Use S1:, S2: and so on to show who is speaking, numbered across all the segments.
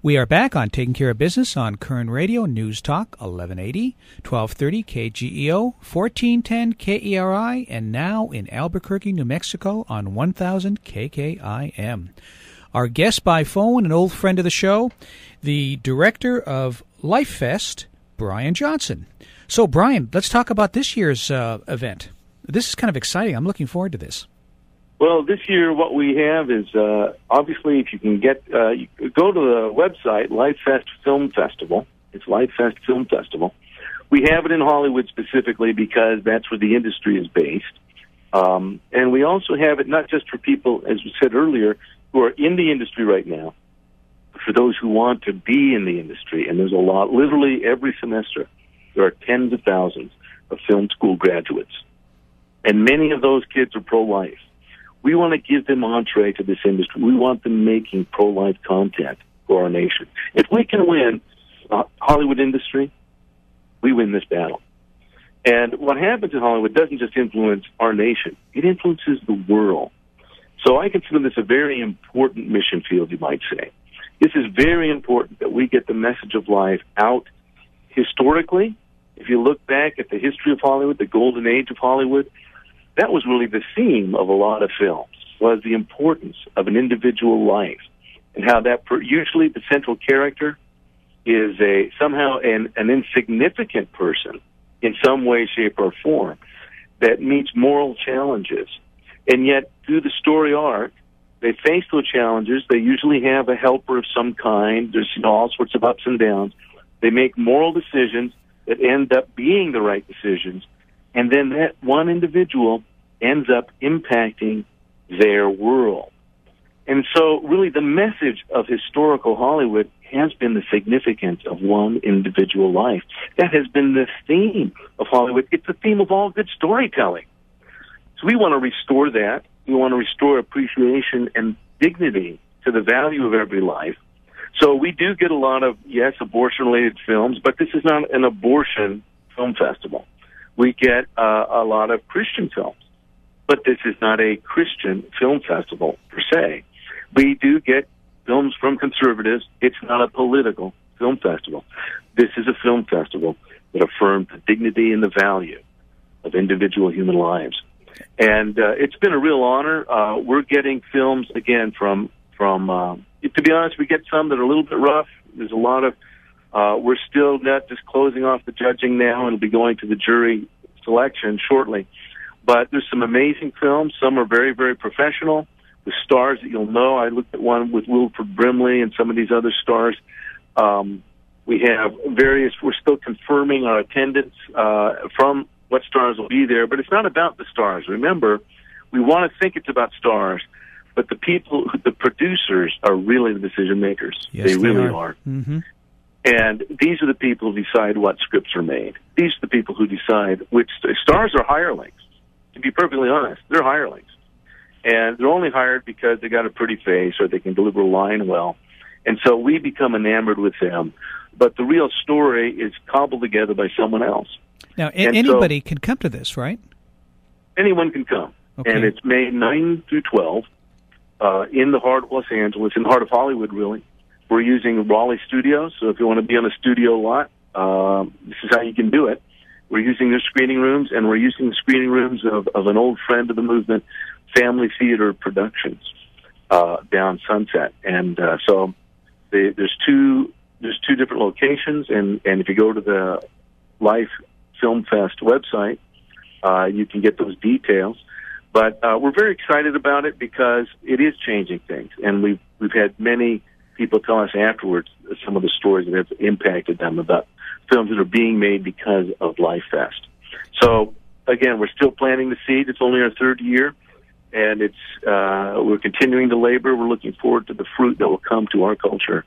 S1: We are back on Taking Care of Business on Kern Radio, News Talk, 1180, 1230 KGEO, 1410 KERI, and now in Albuquerque, New Mexico on 1000 KKIM. Our guest by phone, an old friend of the show, the director of Life Fest, Brian Johnston. So, Brian, let's talk about this year's event. This is kind of exciting. I'm looking forward to this.
S2: Well, this year what we have is, obviously, if you can get, you go to the website, Lifefest Film Festival. It's Lifefest Film Festival. We have it in Hollywood specifically because that's where the industry is based. And we also have it not just for people, as we said earlier, who are in the industry right now, but for those who want to be in the industry. And there's a lot, literally every semester, there are tens of thousands of film school graduates. And many of those kids are pro-life. We want to give them entree to this industry. We want them making pro-life content for our nation. If we can win the Hollywood industry, we win this battle. And what happens in Hollywood doesn't just influence our nation. It influences the world. So I consider this a very important mission field, you might say. This is very important that we get the message of life out historically. If you look back at the history of Hollywood, the golden age of Hollywood, that was really the theme of a lot of films, was the importance of an individual life and how that usually the central character is somehow an insignificant person in some way, shape, or form that meets moral challenges. And yet, through the story arc, they face those challenges. They usually have a helper of some kind. There's all sorts of ups and downs. They make moral decisions that end up being the right decisions. And then that one individual ends up impacting their world. And so really the message of historical Hollywood has been the significance of one individual life. That has been the theme of Hollywood. It's the theme of all good storytelling. So we want to restore that. We want to restore appreciation and dignity to the value of every life. So we do get a lot of, yes, abortion-related films, but this is not an abortion film festival. We get a lot of Christian films, but this is not a Christian film festival per se. We do get films from conservatives. It's not a political film festival. This is a film festival that affirms the dignity and the value of individual human lives. And it's been a real honor. We're getting films, again, from to be honest, we get some that are a little bit rough. There's a lot of we're still not just closing off the judging now, and it'll be going to the jury selection shortly. But there's some amazing films. Some are very, very professional, with stars that you'll know. I looked at one with Wilford Brimley and some of these other stars. We have various, we're still confirming our attendance from what stars will be there, but it's not about the stars. Remember, we want to think it's about stars, but the people, the producers are really the decision makers.
S1: Yes,
S2: they really are.
S1: Mm-hmm.
S2: And these are the people who decide what scripts are made. These are the people who decide which stars are hirelings. To be perfectly honest, they're hirelings. And they're only hired because they got a pretty face or they can deliver a line well. And so we become enamored with them. But the real story is cobbled together by someone else.
S1: Now, anybody can come to this, right?
S2: Anyone can come.
S1: Okay.
S2: And it's May 9 through 12 in the heart of Los Angeles, in the heart of Hollywood, really. We're using Raleigh Studios, so if you want to be on a studio lot, this is how you can do it. We're using their screening rooms, and we're using the screening rooms of an old friend of the movement, Family Theater Productions, down Sunset. And so there's two different locations, and if you go to the Life Film Fest website, you can get those details. But we're very excited about it because it is changing things, and we've had many people tell us afterwards some of the stories that have impacted them about films that are being made because of Life Fest. So again, we're still planting the seed. It's only our third year, and we're continuing to labor. We're looking forward to the fruit that will come to our culture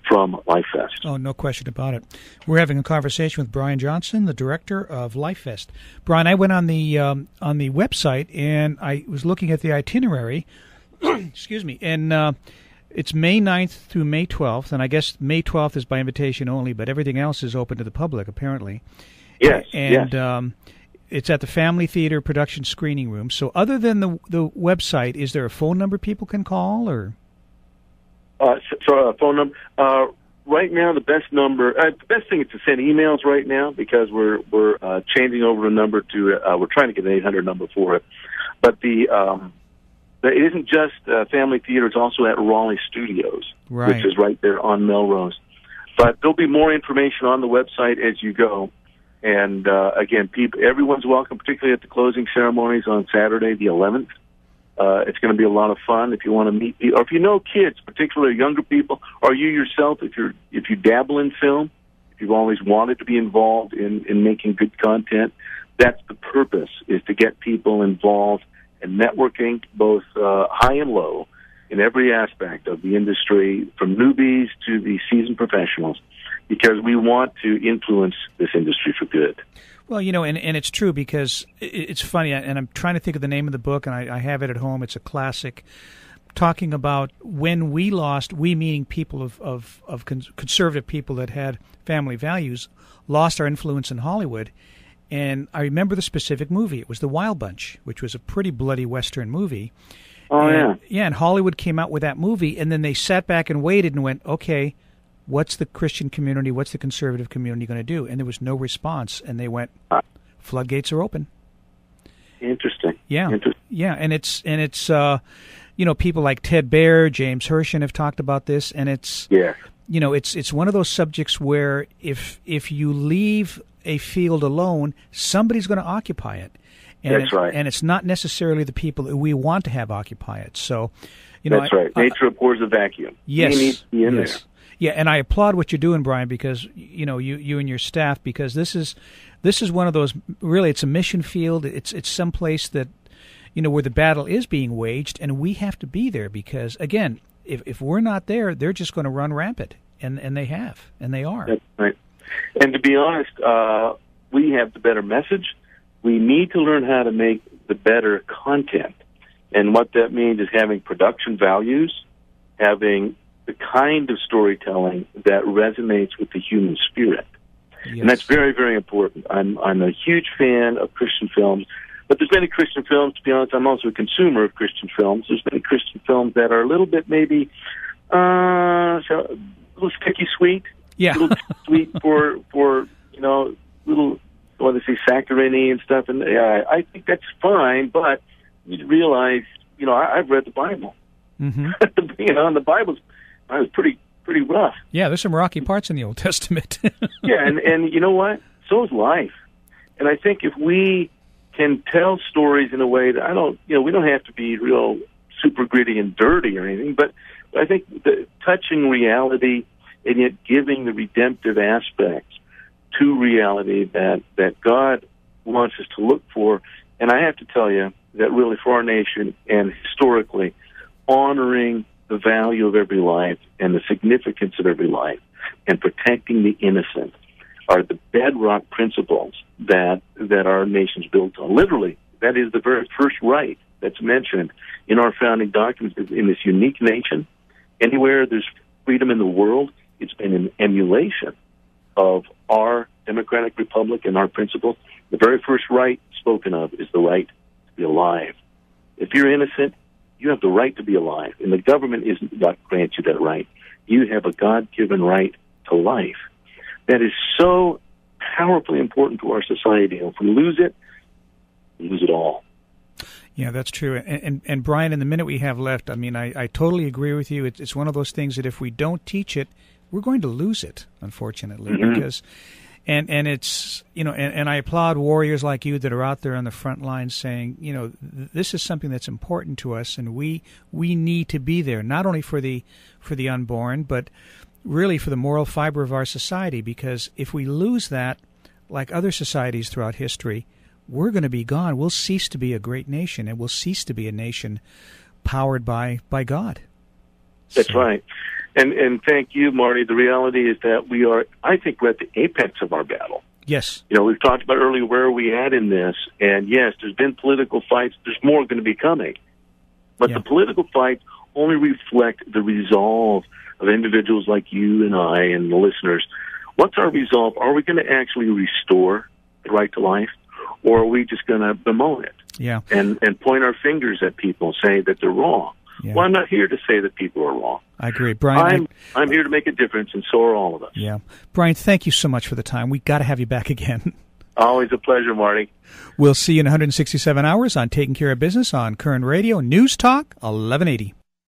S2: from Life Fest.
S1: Oh, no question about it. We're having a conversation with Brian Johnston, the director of Life Fest. Brian, I went on the website and I was looking at the itinerary. Excuse me, and it's May 9th through May 12th, and I guess May 12th is by invitation only, but everything else is open to the public, apparently.
S2: Yes,
S1: and
S2: yes.
S1: It's at the Family Theater Production Screening Room. So other than the website, is there a phone number people can call? Or
S2: So a phone number. right now, the best thing is to send emails right now, because we're changing over a number to we're trying to get an 800 number for it. But it isn't just Family Theater; it's also at Raleigh Studios, which is right there on Melrose. But there'll be more information on the website as you go. And again, everyone's welcome, particularly at the closing ceremonies on Saturday, the 11th. It's going to be a lot of fun. If you want to meet people, or if you know kids, particularly younger people, or you yourself, if you dabble in film, if you've always wanted to be involved in making good content, that's the purpose, is to get people involved and networking, both high and low, in every aspect of the industry, from newbies to the seasoned professionals, because we want to influence this industry for good.
S1: Well, and it's true, because it's funny, and I'm trying to think of the name of the book, and I have it at home. It's a classic, talking about when we meaning people of conservative people that had family values, lost our influence in Hollywood. And I remember the specific movie. It was The Wild Bunch, which was a pretty bloody Western movie.
S2: Oh, yeah.
S1: Yeah, and Hollywood came out with that movie, and then they sat back and waited and went, okay, what's the Christian community, what's the conservative community going to do? And there was no response, and they went, floodgates are open.
S2: Interesting.
S1: Yeah. Yeah, and it's people like Ted Baer, James Hershen have talked about this, and it's it's one of those subjects where if you leave a field alone, somebody's going to occupy it. And
S2: that's right.
S1: And it's not necessarily the people that we want to have occupy it. So,
S2: that's right. Nature abhors a vacuum.
S1: Yes.
S2: You need to be in there.
S1: Yeah, and I applaud what you're doing, Brian, because you and your staff, because this is one of those, really, it's a mission field. It's someplace that where the battle is being waged, and we have to be there, because again, if we're not there, they're just going to run rampant, and they have, and they are.
S2: That's right. And to be honest, we have the better message. We need to learn how to make the better content, and what that means is having production values, having the kind of storytelling that resonates with the human spirit. Yes. And that's very, very important. I'm a huge fan of Christian films, but there's many Christian films, to be honest, I'm also a consumer of Christian films. There's many Christian films that are a little bit maybe a little sticky sweet.
S1: Yeah.
S2: A little sweet for little, what they say, saccharine and stuff. And I think that's fine, but you realize, I've read the Bible.
S1: Mm-hmm.
S2: And the Bible's pretty rough.
S1: Yeah, there's some rocky parts in the Old Testament.
S2: Yeah, and you know what? So is life. And I think if we can tell stories in a way that we don't have to be real super gritty and dirty or anything, but I think the touching reality and yet giving the redemptive aspects to reality that God wants us to look for. And I have to tell you that really for our nation and historically, honoring the value of every life and the significance of every life and protecting the innocent are the bedrock principles that our nation's built on. Literally, that is the very first right that's mentioned in our founding documents. In this unique nation, anywhere there's freedom in the world, it's been an emulation of our democratic republic and our principles. The very first right spoken of is the right to be alive. If you're innocent, you have the right to be alive, and the government isn't going to grant you that right. You have a God-given right to life. That is so powerfully important to our society. And if we lose it, we lose it all.
S1: Yeah, that's true. And Brian, in the minute we have left, I totally agree with you. It's one of those things that if we don't teach it, we're going to lose it, unfortunately,
S2: mm-hmm.
S1: because and it's and I applaud warriors like you that are out there on the front lines saying, this is something that's important to us, and we need to be there, not only for the unborn, but really for the moral fiber of our society, because if we lose that, like other societies throughout history, we're going to be gone. We'll cease to be a great nation, and we'll cease to be a nation powered by God.
S2: That's right. And thank you, Marty. The reality is that I think we're at the apex of our battle.
S1: Yes.
S2: We've talked about earlier where are we at in this, and yes, there's been political fights. There's more going to be coming. But the political fights only reflect the resolve of individuals like you and I and the listeners. What's our resolve? Are we going to actually restore the right to life, or are we just going to bemoan it?
S1: Yeah.
S2: And point our fingers at people and say that they're wrong?
S1: Yeah.
S2: Well, I'm not here to say that people are wrong.
S1: I agree. Brian,
S2: I'm here to make a difference, and so are all of us.
S1: Yeah. Brian, thank you so much for the time. We got to have you back again.
S2: Always a pleasure, Marty.
S1: We'll see you in 167 hours on Taking Care of Business on Current Radio News Talk 1180.